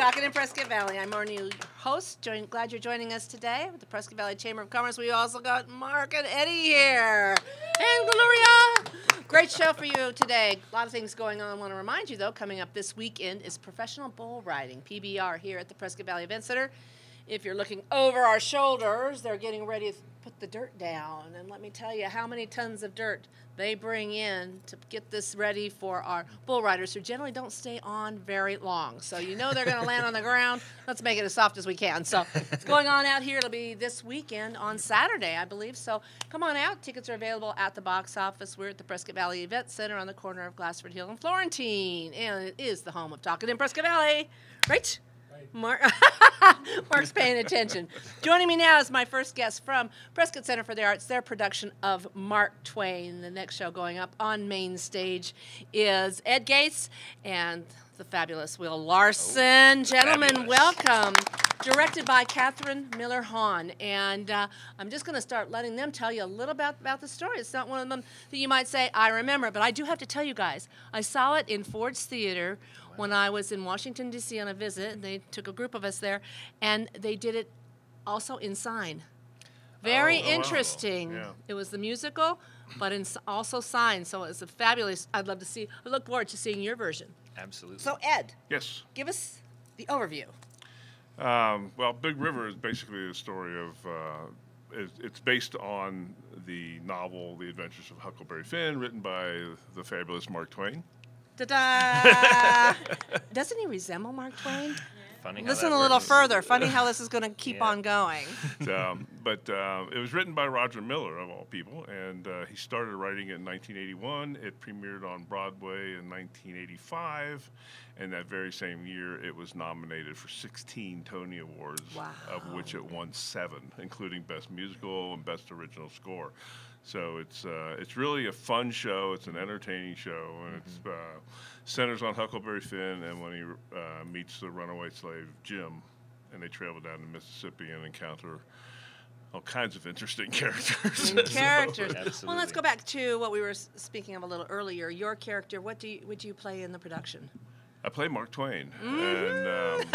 Talkin in Prescott Valley. I'm our new host. Glad you're joining us today with the Prescott Valley Chamber of Commerce. We also got Mark and Eddie here. And Gloria. Great show for you today. A lot of things going on. I want to remind you, though, coming up this weekend is Professional Bull Riding, PBR, here at the Prescott Valley Event Center. If you're looking over our shoulders, they're getting ready to put the dirt down. And let me tell you how many tons of dirt they bring in to get this ready for our bull riders who generally don't stay on very long. So you know they're going to land on the ground. Let's make it as soft as we can. So it's going on out here. It'll be this weekend on Saturday, I believe. So come on out. Tickets are available at the box office. We're at the Prescott Valley Event Center on the corner of Glassford Hill and Florentine. And it is the home of Talkin in Prescott Valley. Right? Mark's paying attention. Joining me now is my first guest from Prescott Center for the Arts, their production of Mark Twain. The next show going up on main stage is Ed Gates and the fabulous Will Larson. Gentlemen, fabulous. Welcome. Directed by Catherine Miller Hahn. And I'm just going to start letting them tell you a little about the story. It's not one of them that you might say, I remember, but I do have to tell you guys, I saw it in Ford's Theater when I was in Washington, D.C. on a visit. They took a group of us there, and they did it also in sign. Very interesting. Wow. Yeah. It was the musical, but also sign. So it was a fabulous. I look forward to seeing your version. Absolutely. So Ed, Yes. give us the overview. Well, Big River is basically the story of. It's based on the novel *The Adventures of Huckleberry Finn*, written by the fabulous Mark Twain. Ta-da! Doesn't he resemble Mark Twain? Funny how Listen that a little works. further. Funny how this is going to keep on going. But it was written by Roger Miller, of all people, and he started writing it in 1981. It premiered on Broadway in 1985, and that very same year it was nominated for 16 Tony Awards, Wow. of which it won 7, including Best Musical and Best Original Score. So it's really a fun show. It's an entertaining show, and it's centers on Huckleberry Finn and when he meets the runaway slave Jim, and they travel down to Mississippi and encounter all kinds of interesting characters. Absolutely. Well, let's go back to what we were speaking of a little earlier. Your character. What do you play in the production? I play Mark Twain, and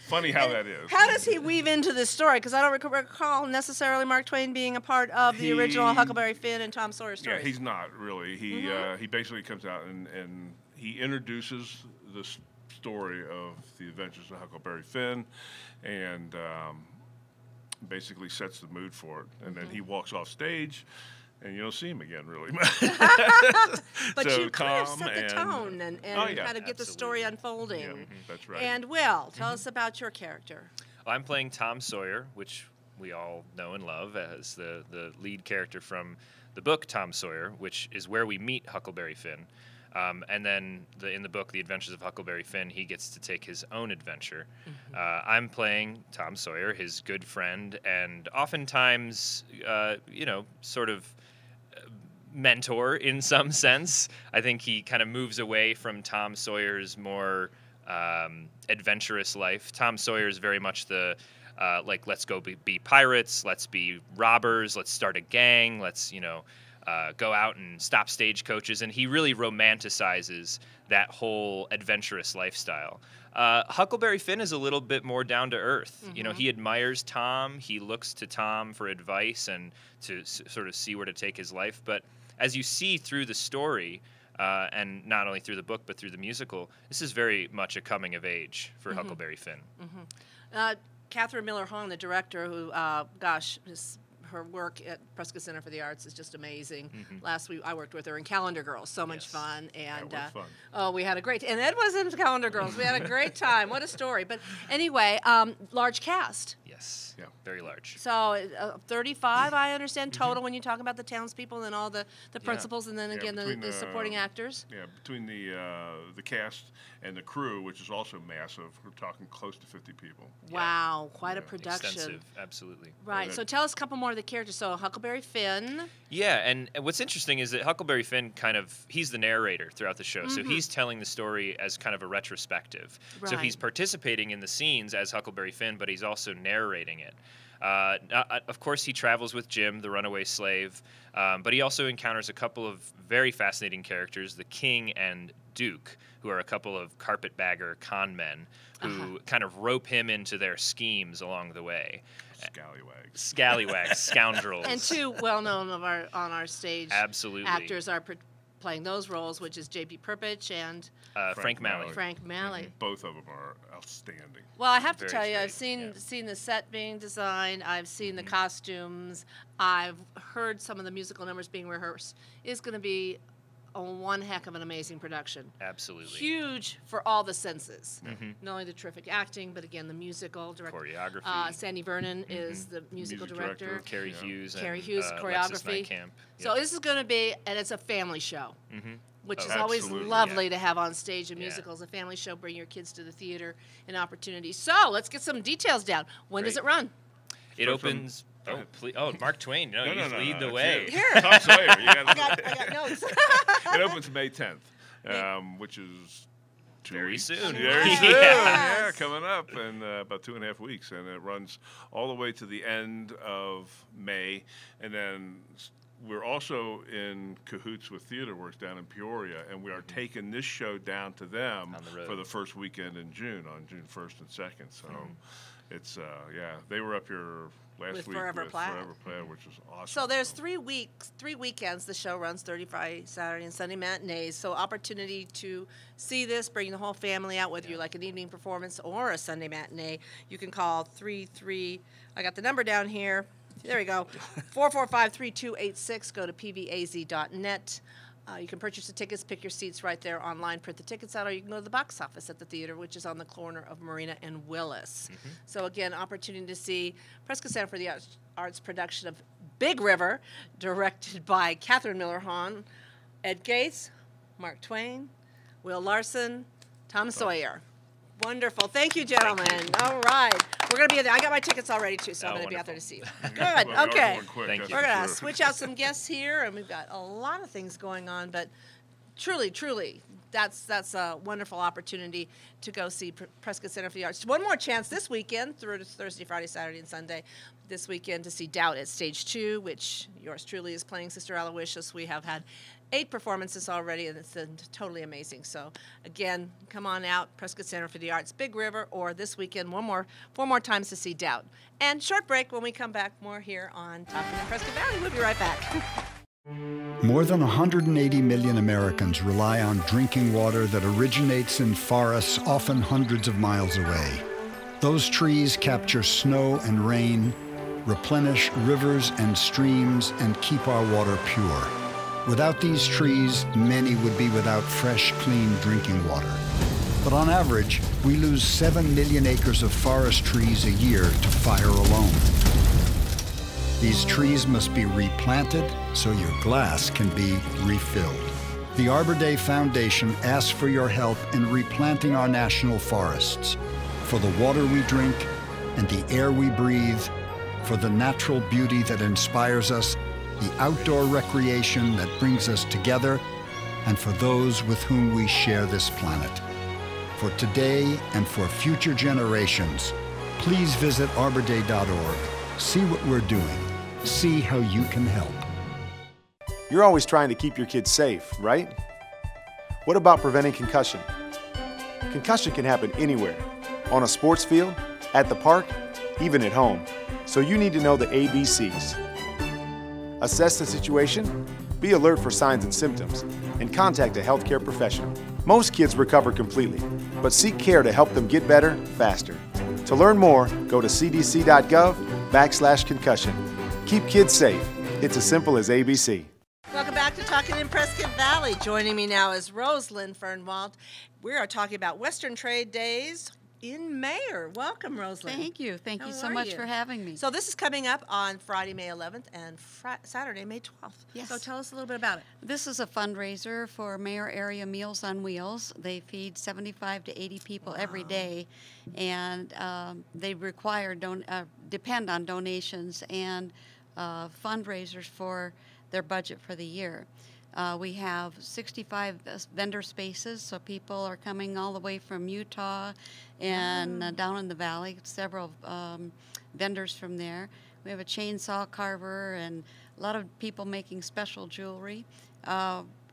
funny how that is. How does he weave into this story? Because I don't recall necessarily Mark Twain being a part of the original Huckleberry Finn and Tom Sawyer stories. Yeah, he's not really. He basically comes out and he introduces the story of the adventures of Huckleberry Finn, and basically sets the mood for it. And then he walks off stage, and you don't see him again, really. But So you kind of calm set the and- tone and Oh, yeah, how to get the story unfolding. Yeah, that's right. And Will, tell us about your character. Well, I'm playing Tom Sawyer, which we all know and love as the lead character from the book Tom Sawyer, which is where we meet Huckleberry Finn. And then in the book, The Adventures of Huckleberry Finn, he gets to take his own adventure. I'm playing Tom Sawyer, his good friend, and oftentimes, sort of mentor in some sense. I think he kind of moves away from Tom Sawyer's more adventurous life. Tom Sawyer is very much the let's go be pirates, let's be robbers, let's start a gang, let's go out and stop stagecoaches, and he really romanticizes that whole adventurous lifestyle. Huckleberry Finn is a little bit more down to earth. He admires Tom, he looks to Tom for advice and to sort of see where to take his life, but as you see through the story, and not only through the book but through the musical, this is very much a coming of age for Huckleberry Finn. Catherine Miller Hahn, the director, who, her work at Prescott Center for the Arts is just amazing. Last week I worked with her in Calendar Girls, so much fun, and That was fun. oh, we had a great. And Ed was in Calendar Girls. We had a great time. What a story! But anyway, large cast. Yes, Yeah. very large. So 35, I understand, total when you talk about the townspeople and all the principals, and then Yeah, again between the supporting actors. Yeah, between the cast and the crew, which is also massive, we're talking close to 50 people. Wow, quite a production. Extensive, absolutely. Right. So tell us a couple more of the characters. So Huckleberry Finn. Yeah, and what's interesting is that Huckleberry Finn he's the narrator throughout the show. So he's telling the story as kind of a retrospective. So he's Right. participating in the scenes as Huckleberry Finn, but he's also narrating it. Of course, he travels with Jim, the runaway slave, but he also encounters a couple of very fascinating characters, the King and Duke, who are a couple of carpetbagger con men who kind of rope him into their schemes along the way. Scallywags, scoundrels. And two well-known on our stage Absolutely. actors are playing those roles, which is J.P. Perpich and Frank Malley. Frank Malley. Both of them are outstanding. Well, I have to Very tell you, I've straight, seen the set being designed. I've seen the costumes. I've heard some of the musical numbers being rehearsed. It's going to be one heck of an amazing production. Absolutely. Huge for all the senses. Not only the terrific acting, but again, the musical director. Choreography. Sandy Vernon is the musical Music director. director. Carrie Hughes and choreography. Alexis Nightcamp. So this is going to be, and it's a family show, which Oh, is always absolutely, lovely to have on stage. A Yeah. musical is a family show. Bring your kids to the theater, an opportunity. So let's get some details down. When does Great. it run? It Start from- opens. Go Oh, ahead. please! Oh, Mark Twain. No, you No, lead the that's way. you. Tom Sawyer. You I got notes. It opens May 10th, which is 2 Very weeks. soon. Very Yes. soon. Yeah, coming up in about 2.5 weeks, and it runs all the way to the end of May, and then we're also in cahoots with TheaterWorks down in Peoria, and we are taking this show down to them On the road. for the first weekend in June, on June 1st and 2nd. So it's they were up here last With week Forever with Plaid. Forever Plaid, which is awesome. So there's 3 weekends. The show runs Thursday, Friday, Saturday, and Sunday matinees. So opportunity to see this, bring the whole family out, whether you like an evening performance or a Sunday matinee. You can call 33. I got the number down here. There we go. 445-3286. Go to pvaz.net. You can purchase the tickets, pick your seats right there online, print the tickets out, or you can go to the box office at the theater, which is on the corner of Marina and Willis. So again, opportunity to see Prescott Center for the Arts production of Big River, directed by Catherine Miller Hahn, Ed Gates, Mark Twain, Will Larson, Tom Sawyer. Wonderful. Thank you, gentlemen. All right. We're going to be there. I got my tickets already, too, so I'm Oh, going to be out there to wonderful. see you. Good. Well, we are Okay. going quick, Thank that's you. We're for going to sure. switch out some guests here, and we've got a lot of things going on, but truly, that's a wonderful opportunity to go see Prescott Center for the Arts. One more chance this weekend, through to Thursday, Friday, Saturday, and Sunday, this weekend to see Doubt at Stage 2, which yours truly is playing Sister Aloysius. We have had 8 performances already, and it's totally amazing. So, again, come on out, Prescott Center for the Arts, Big River, or this weekend, 4 more times to see Doubt. And short break when we come back, more here on Talkin in Prescott Valley. We'll be right back. More than 180 million Americans rely on drinking water that originates in forests often hundreds of miles away. Those trees capture snow and rain, replenish rivers and streams, and keep our water pure. Without these trees, many would be without fresh, clean drinking water. But on average, we lose 7 million acres of forest trees a year to fire alone. These trees must be replanted so your glass can be refilled. The Arbor Day Foundation asks for your help in replanting our national forests, for the water we drink and the air we breathe, for the natural beauty that inspires us, the outdoor recreation that brings us together, and for those with whom we share this planet. For today and for future generations, please visit arborday.org. See what we're doing. See how you can help. You're always trying to keep your kids safe, right? What about preventing concussion? Concussion can happen anywhere, on a sports field, at the park, even at home. So you need to know the ABCs. Assess the situation, be alert for signs and symptoms, and contact a healthcare professional. Most kids recover completely, but seek care to help them get better faster. To learn more, go to cdc.gov/concussion. Keep kids safe. It's as simple as ABC. Welcome back to Talking in Prescott Valley. Joining me now is Rosalind Fernwald. We are talking about Western Trade Days in Mayer. Welcome, Rosalind. Thank you. Thank How you so are much you? for having me. So this is coming up on Friday, May 11th and Saturday, May 12th. Yes. So tell us a little bit about it. This is a fundraiser for Mayer Area Meals on Wheels. They feed 75 to 80 people every day, and they depend on donations and fundraisers for their budget for the year. We have 65 vendor spaces, so people are coming all the way from Utah and down in the valley, several vendors from there. We have a chainsaw carver and a lot of people making special jewelry.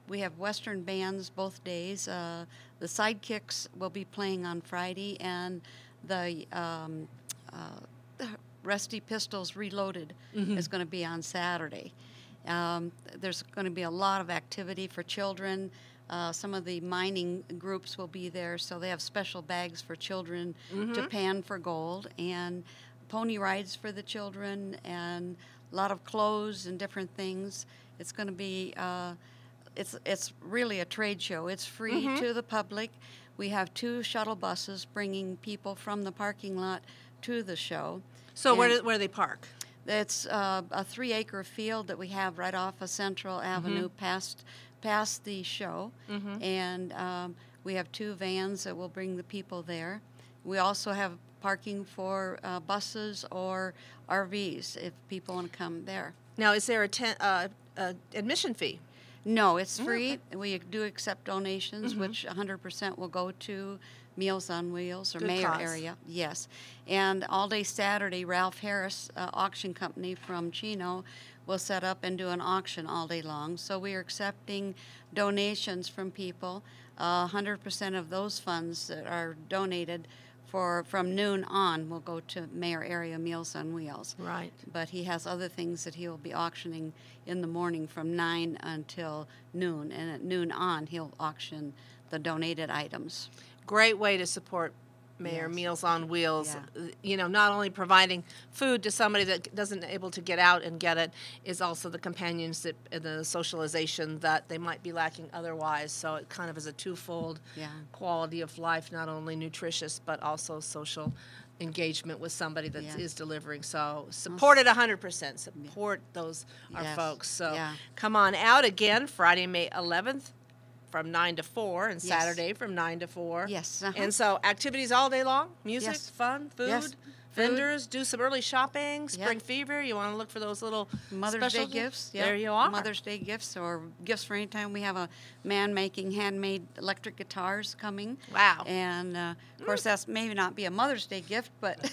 We have Western bands both days. The Sidekicks will be playing on Friday, and the Rusty Pistols Reloaded is going to be on Saturday. There's going to be a lot of activity for children. Some of the mining groups will be there, so they have special bags for children to pan for gold, and pony rides for the children, and a lot of clothes and different things. It's going to be, it's really a trade show. It's free to the public. We have 2 shuttle buses bringing people from the parking lot to the show. So where do they park? It's a 3-acre field that we have right off of Central Avenue past the show. And we have 2 vans that will bring the people there. We also have parking for buses or RVs if people want to come there. Now, is there a admission fee? No, it's free. We do accept donations, which 100% will go to Meals on Wheels or Good Mayor cause. area. Yes. And all day Saturday, Ralph Harris Auction Company from Chino will set up and do an auction all day long. So we are accepting donations from people. 100% of those funds that are donated from noon on will go to Mayor Area Meals on Wheels. Right. But he has other things that he'll be auctioning in the morning from 9 until noon. And at noon on, he'll auction the donated items. Great way to support Mayor Yes. Meals on Wheels. Yeah. You know, not only providing food to somebody that doesn't able to get out and get it, is also the companionship and the socialization that they might be lacking otherwise. So it kind of is a twofold quality of life, not only nutritious but also social engagement with somebody that is delivering. So support it 100%. Support those our folks. So come on out again Friday, May 11th. From 9 to 4, and Saturday from 9 to 4. Yes. And so activities all day long, music, fun, food, Yes. vendors, do some early shopping, spring fever. You want to look for those little Mother's Day special gifts. There you are. Mother's Day gifts or gifts for any time. We have a man making handmade electric guitars coming. Wow. And of course, that's maybe not be a Mother's Day gift, but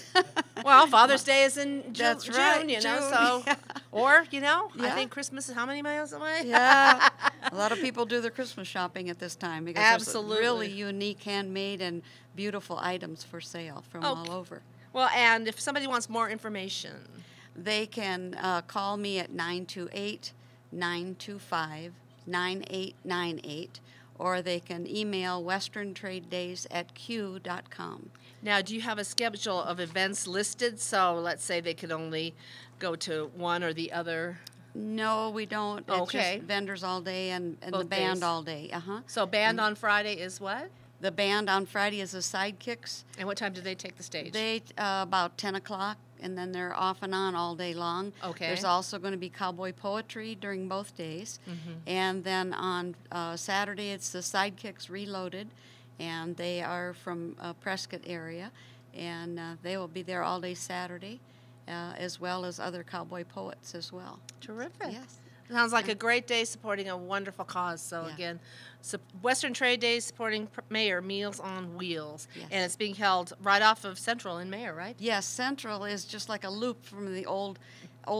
Well, Father's Day is in June, That's right, you know, June. so, or, you know, I Yeah. think Christmas is how many miles away? yeah, a lot of people do their Christmas shopping at this time because Absolutely. there's really unique handmade and beautiful items for sale from all over. Well, and if somebody wants more information, They can call me at 928-925-9898, or they can email westerntradedays@q.com. now, do you have a schedule of events listed? So let's say they could only go to one or the other. No, we don't. It's Okay. just vendors all day and the Both band days. all day. So band on Friday is what? The band on Friday is the Sidekicks. And what time do they take the stage? They about 10 o'clock, and then they're off and on all day long. Okay. There's also going to be cowboy poetry during both days. And then on Saturday, it's the Sidekicks Reloaded, and they are from Prescott area, and they will be there all day Saturday, as well as other cowboy poets as well. Terrific. Yes. Sounds like a great day supporting a wonderful cause. So again, Western Trade Days supporting Mayor Meals on Wheels. Yes. And it's being held right off of Central in Mayor, right? Yes, Central is just like a loop from the old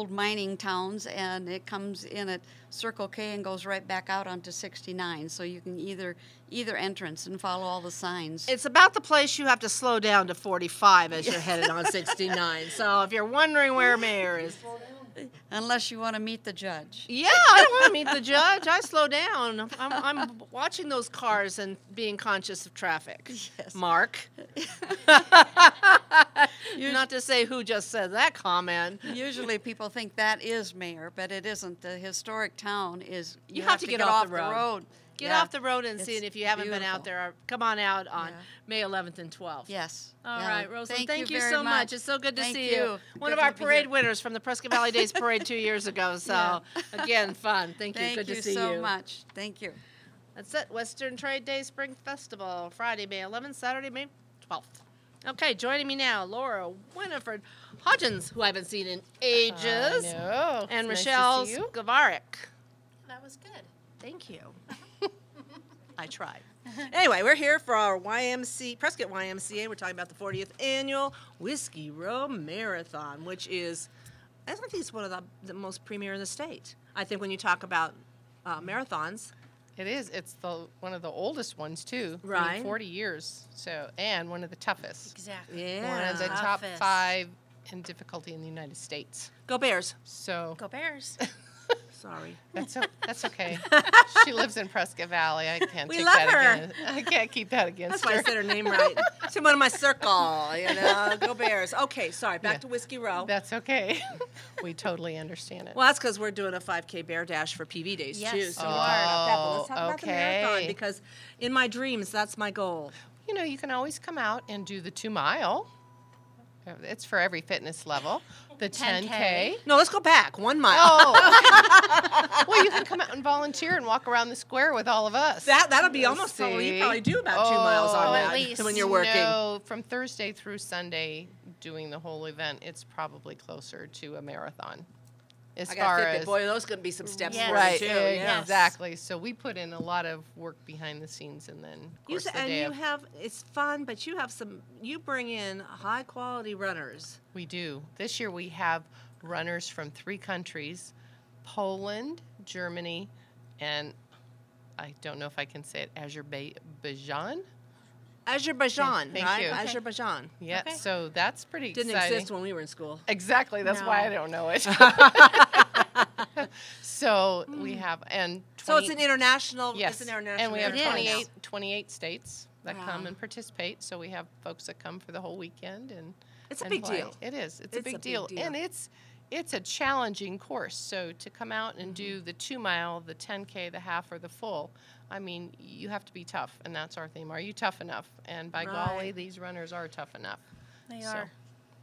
mining towns, and it comes in at Circle K and goes right back out onto 69. So you can either entrance and follow all the signs. It's about the place you have to slow down to 45 as you're headed on 69. So if you're wondering where Mayor is. Unless you want to meet the judge. Yeah, I don't want to meet the judge. I slow down. I'm watching those cars and being conscious of traffic. Yes. Mark. Not to say who just said that comment. Usually people think that is Mayor, but it isn't. The historic town is. You have to get off the road. Get Yeah. off the road and see it if you haven't been out beautiful. there. Come on out on Yeah. May 11th and 12th. Yes. All Yeah. right, Rosalind, thank you very so much. It's so good to Thank see you. One Good of our to be parade here. winners from the Prescott Valley Days Parade 2 years ago. So, again, fun. Thank you. Thank Good you to see so you. much. Thank you. That's it. Western Trade Day Spring Festival, Friday, May 11th, Saturday, May 12th. Okay, joining me now, Laura Winifred Hodgins, who I haven't seen in ages, I know. and It's nice to Rochelle see you. Skavarik. That was good. Thank you. I tried. Anyway, we're here for our Prescott YMCA. We're talking about the 40th annual Whiskey Row Marathon, which is, I think it's one of the most premier in the state. I think when you talk about marathons. It is. It's one of the oldest ones too. Right. I mean, 40 years. So, and one of the toughest. Exactly. Yeah. One of the top Toughest. 5 in difficulty in the United States. Go Bears. So Go Bears. Sorry. that's okay. She lives in Prescott Valley. I can't We take love that her. against. I can't keep that against That's why I her. said her name right. She's one of my circle, you know. Go Bears. Okay, sorry. Back to Whiskey Row. That's okay. We totally understand it. Well, that's because we're doing a 5K Bear Dash for PV Days, Yes, too. So we we'll talk about that. But let's talk about the marathon, okay. because in my dreams, that's my goal. You know, you can always come out and do the 2 mile. It's for every fitness level. The 10K. No, let's go back. 1 mile. Oh. Well, you can come out and volunteer and walk around the square with all of us. That'll be almost probably, you See? probably do about 2 miles on Oh, that at least. when you're working. No, from Thursday through Sunday, doing the whole event, it's probably closer to a marathon. As I far got as Fitbit. Boy, those could be some steps Yes. for right, you, too. Yeah. exactly. So we put in a lot of work behind the scenes, and then of course the day of, It's fun, but you bring in high quality runners. we do. This year we have runners from 3 countries: Poland, Germany, and I don't know if I can say it, Azerbaijan. Azerbaijan, Thank right? you. Okay. Azerbaijan. Yeah, Okay. so that's pretty Didn't exciting. exist when we were in school. Exactly. That's why I No. don't know it. So we have and 20, So it's an international. yes, It's an international. and we have marathon. 28 states that Wow. come and participate. So we have folks that come for the whole weekend and It's a and big play. deal. It is. It's a It's big a big deal, deal. and it's a challenging course. So to come out and do the 2 mile, the 10K, the half, or the full, I mean, you have to be tough, and that's our theme. Are you tough enough? And by golly, Right. these runners are tough enough. They So. are.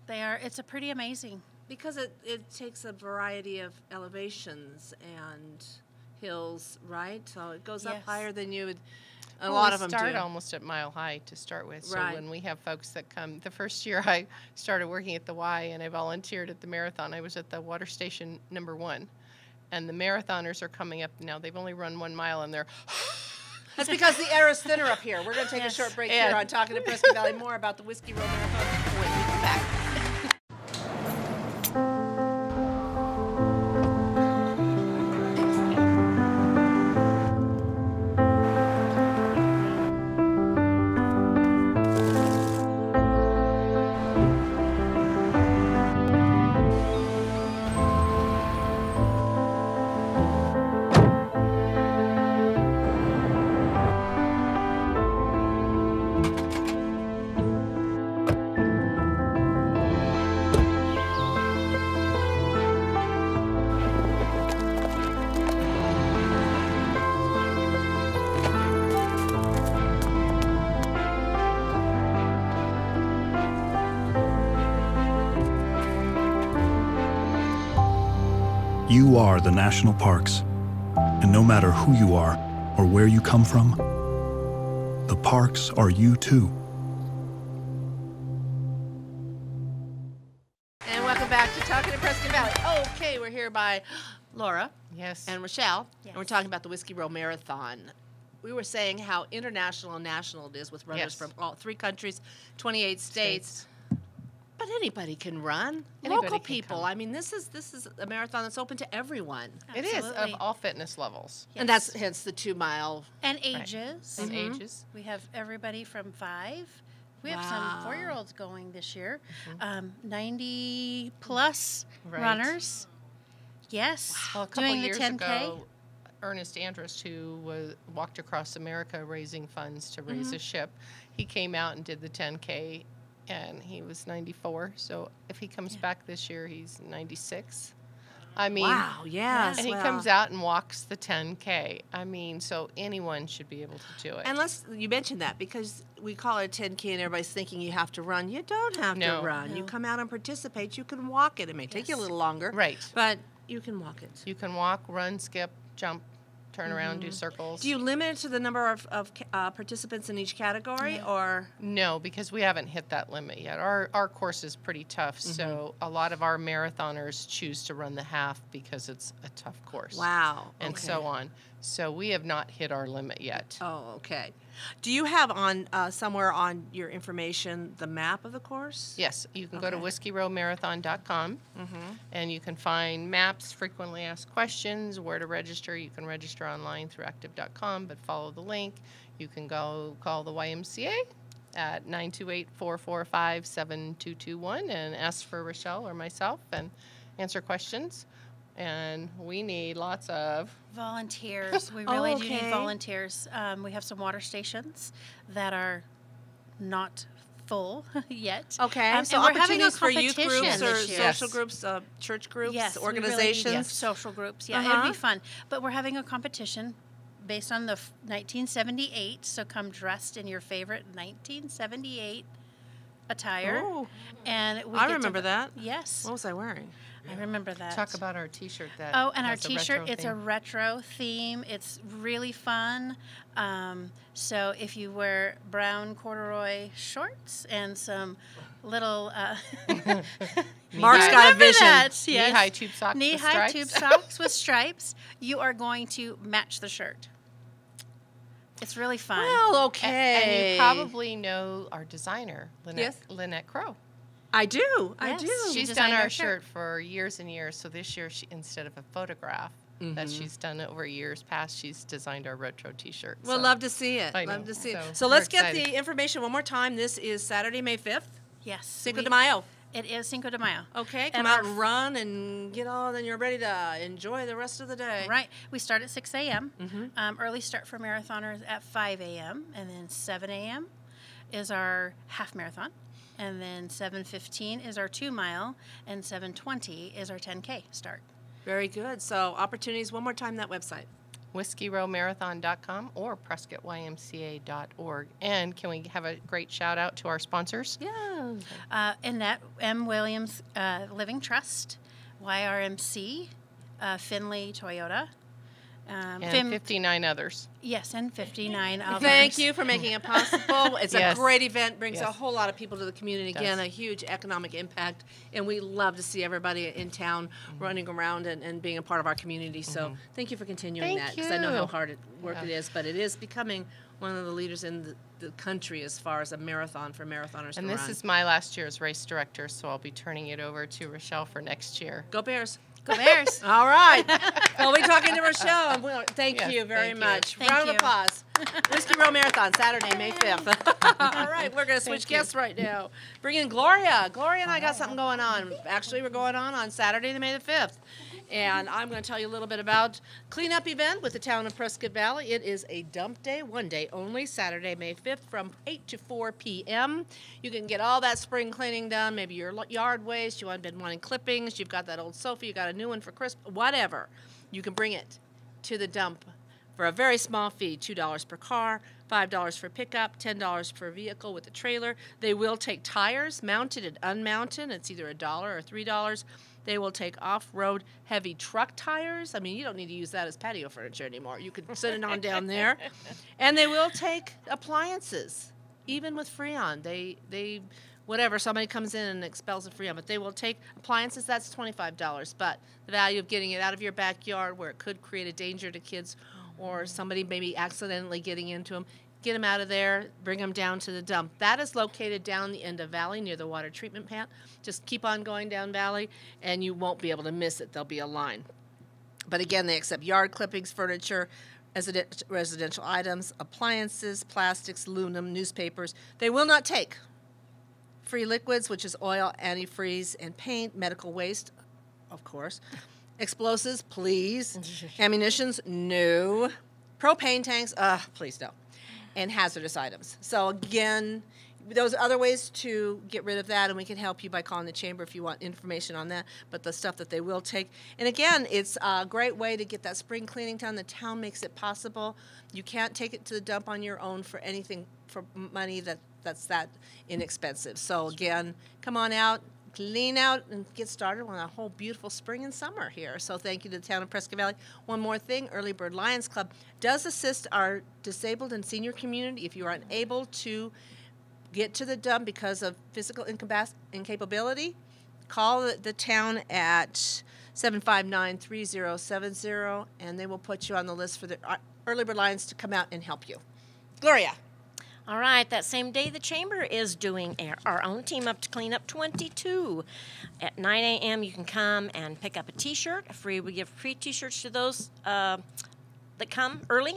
They are. It's a pretty amazing. Because it takes a variety of elevations and hills, right? So it goes up Yes. higher than you would. A Well, lot we of them start do. almost at mile high to start with. So Right. when we have folks that come, the first year I started working at the Y and I volunteered at the marathon. I was at the water station number 1, and the marathoners are coming up now. They've only run 1 mile and they're That's because the air is thinner up here. We're going to take a Yes. short break And- here on Talking to Prescott Valley. More about the Whiskey Row Marathon when we come back. You are the national parks, and no matter who you are or where you come from, the parks are you too. And welcome back to Talking to Prescott Valley. Okay, we're here by Laura yes. and Rochelle, and we're Yes. talking about the Whiskey Row Marathon. We were saying how international and national it is with runners Yes. from all 3 countries, 28 states. But anybody can run. Anybody Local can people. come. I mean, this is a marathon that's open to everyone. It is of Absolutely. all fitness levels And that's hence the 2 mile. And ages. and ages. We have everybody from 5. We have Wow. some 4-year-olds going this year. 90 plus Right. runners. Yes. Well, a couple doing years the 10K. ago, Ernest Andrus, who walked across America raising funds to raise a ship, he came out and did the 10K, and he was 94. So if he comes back this year, he's 96. I mean, Wow, yes. and he wow. comes out and walks the 10K. I mean, so anyone should be able to do it. And you mentioned that because we call it a 10K and everybody's thinking you have to run. You don't have No. to run. You No. come out and participate. You can walk it. It may take you a Yes. little longer. Right. But you can walk it. You can walk, run, skip, jump, turn around, do circles. Do you limit it to the number of participants in each category, or? No, because we haven't hit that limit yet. Our course is pretty tough, so a lot of our marathoners choose to run the half because it's a tough course. Wow. And so on. So we have not hit our limit yet. Oh, okay. Do you have on somewhere on your information the map of the course? Yes, you can go to Okay. whiskeyroamarathon.com and you can find maps, frequently asked questions, where to register. You can register online through active.com, but follow the link. You can go call the YMCA at 928-445-7221 and ask for Rochelle or myself and answer questions. And we need lots of volunteers. We really do okay. need volunteers. We have some water stations that are not full yet. Okay, so and we're having a opportunities for youth groups competition or this year. social groups, church groups, Yes, we really need organizations. social groups. Yeah, Uh-huh. it'd be fun. But we're having a competition based on the 1978. So come dressed in your favorite 1978 attire. Oh, And we I get to remember that. Yes, What was I wearing? I remember that. talk about our T-shirt. That Oh, and our has a T-shirt, retro it's a theme. retro theme. It's really fun. So if you wear brown corduroy shorts and some little... Mark's got a vision. Yes. Knee-high tube socks with Knee-high stripes. tube socks with stripes. You are going to match the shirt. It's really fun. Well, okay. And you probably know our designer, Yes. Lynette Crow. I do. I Yes. do. She's designed done our our shirt. shirt for years and years. So this year, instead of a photograph that she's done over years past, she's designed our retro T-shirt. We'll So love to see it. I Love know. to see it. So So we're let's get excited. the information one more time. This is Saturday, May 5th, Yes. Cinco de Mayo. It is Cinco de Mayo. Okay, And come out our- and run and get on, and you're ready to enjoy the rest of the day. Right. We start at 6 a.m. Early start for marathoners at 5 a.m. And then 7 a.m. is our half marathon. And then 7:15 is our 2 mile. And 7:20 is our 10K start. Very good. So opportunities, one more time, that website. whiskeyroamarathon.com or prescottymca.org. And can we have a great shout out to our sponsors? Yeah. Annette M. Williams Living Trust, YRMC, Finley Toyota. And 59 others. Yes, and 59 others. Thank you for making it possible. It's Yes. a great event, brings a Yes. whole lot of people to the community. It Again, does. a huge economic impact, and we love to see everybody in town running around and being a part of our community. So thank you for continuing Thank that, because I know how you. hard work it is, but it is becoming one of the leaders in the country as far as a marathon for marathoners And to this run. is my last year as race director, so I'll be turning it over to Rochelle for next year. Go Bears. Go Bears. All right. We'll be talking to Rochelle. And thank Yes, you very thank you. much. Thank Round of you. applause. Whiskey Row Marathon, Saturday, May 5th. All right, we're going to switch guests right now. Bring in Gloria. Gloria and I got something going on. Actually, we're going on Saturday, May the 5th. And I'm going to tell you a little bit about cleanup event with the town of Prescott Valley. It is a dump day, one day only, Saturday, May 5th from 8 to 4 p.m. You can get all that spring cleaning done, maybe your yard waste, you've been wanting clippings, you've got that old sofa, you got a new one for Christmas, whatever. You can bring it to the dump for a very small fee, $2 per car, $5 for pickup, $10 per vehicle with a trailer. They will take tires, mounted and unmounted. It's either $1 or $3. They will take off-road heavy truck tires. I mean, you don't need to use that as patio furniture anymore. You could sit it on down there. And they will take appliances, even with Freon. They whatever, somebody comes in and expels a Freon, but they will take appliances. That's $25. But the value of getting it out of your backyard where it could create a danger to kids or somebody maybe accidentally getting into them, get them out of there, bring them down to the dump. That is located down the end of Valley near the water treatment plant. Just keep on going down Valley, and you won't be able to miss it. There'll be a line. But again, they accept yard clippings, furniture, residential items, appliances, plastics, aluminum, newspapers. They will not take free liquids, which is oil, antifreeze, and paint, medical waste, of course. Explosives, please. Ammunitions, no. Propane tanks, please no. And hazardous items. So again, those are other ways to get rid of that, and we can help you by calling the chamber if you want information on that, but the stuff that they will take. And again, it's a great way to get that spring cleaning done. The town makes it possible. You can't take it to the dump on your own for anything, for money that's that inexpensive. So again, come on out. clean out and get started on a whole beautiful spring and summer here. So thank you to the town of Prescott Valley. One more thing, Early Bird Lions Club does assist our disabled and senior community. If you are unable to get to the dump because of physical incapability, call the town at 759-3070, and they will put you on the list for the Early Bird Lions to come out and help you. Gloria. All right, that same day, the Chamber is doing our own Team Up to Clean Up 22. At 9 a.m., you can come and pick up a T-shirt. We give free T-shirts to those that come early.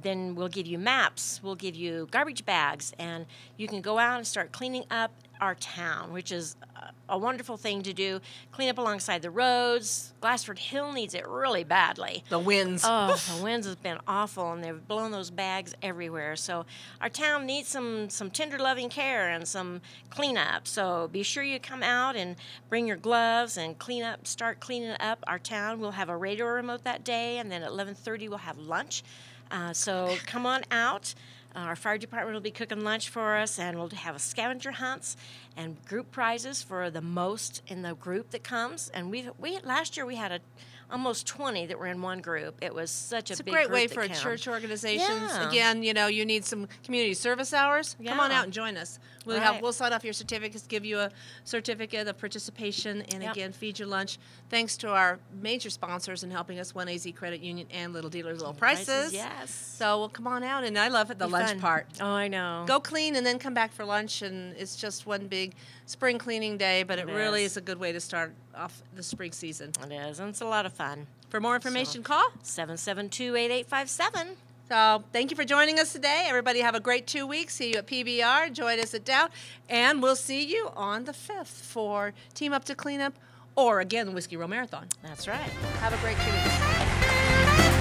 Then we'll give you maps, we'll give you garbage bags, and you can go out and start cleaning up our town, which is a wonderful thing to do. Clean up alongside the roads. Glassford Hill needs it really badly. The winds. Oh, the winds has been awful, and they've blown those bags everywhere. So our town needs some tender loving care and some cleanup. So be sure you come out and bring your gloves and start cleaning up our town. We'll have a radio remote that day, and then at 11:30 we'll have lunch. So come on out. Our fire department will be cooking lunch for us, and we'll have a scavenger hunts and group prizes for the most in the group that comes. And last year we had almost 20 that were in one group. It was such a big group. It's a great way for church organizations. Yeah. Again, you need some community service hours. Come on Yeah. out and join us. Right. We'll sign off your certificates, give you a certificate of participation, and Yep. again, feed you lunch. Thanks to our major sponsors in helping us, 1AZ Credit Union and Little Dealers Low Prices. Yes. So we'll come on out, and I love it, the Be lunch fun. part. Oh, I know. Go clean and then come back for lunch, and it's just one big spring cleaning day, but it really is a good way to start off the spring season. It is, and it's a lot of fun. For more information, call 772-8857. So thank you for joining us today. Everybody have a great 2 weeks. See you at PBR. Join us at Dow. And we'll see you on the 5th for Team Up to Clean Up, or again, the Whiskey Row Marathon. That's right. Have a great 2 weeks.